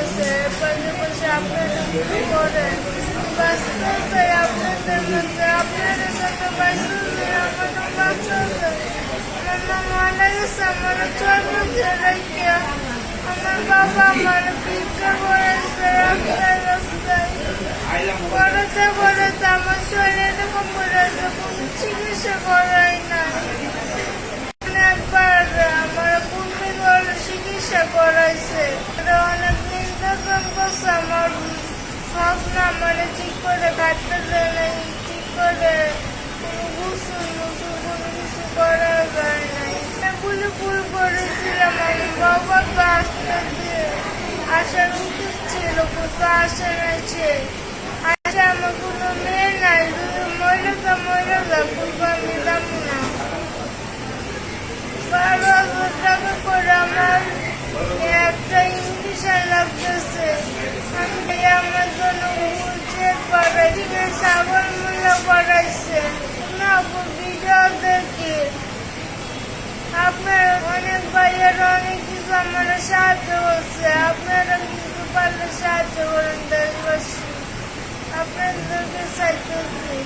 বসে পাশে বসে আপনারা কি করেন? বাঁচতে আপনাদের মধ্যে আপনাদের সাথে বাঁচতে আমাদের বাঁচতে আমার মা মারা গেছে আমার চর্মকে রেখে আমার বাবা আমার ভিক্ষা করেছে রাস্তায় রাস্তায় করাতে করাতে আমার শরীরে এরকম করেছে কোনো চিকিৎসা করাই নাই। একবার আমার পূর্বে করে চিকিৎসা করাইছে অনেক নির্যাতন করছে আমার স্বপ্ন আমার ঠিক করে কাটতে দেয় নাই, ঠিক করে কোনো গোসল মোসল কোনো কিছু করা যায় নাই। এগুলো ভুল করেছিলাম আমি বাবাকে আসতে দিয়ে আসার উচিত ছিল কিন্তু আসে নাই সে আসে আমার কোনো মেয়ে নাই যদি মরে যা করবো আমি যাবো না। 12,000 টাকা করে আমার একটা ইঞ্জেকশন লাগতেছে আমি আমার জন্য হুইলচেয়ার করাইছে সাগর মূল্য করাইছে না ভিডিও দেখি আপনার অনেক ভাইয়ের অনেক কিছু আমার সাহায্য করছে আপনারা কিন্তু পারলে সাহায্য করেন দেশবাসী আপনাদেরকে চাইতেছি।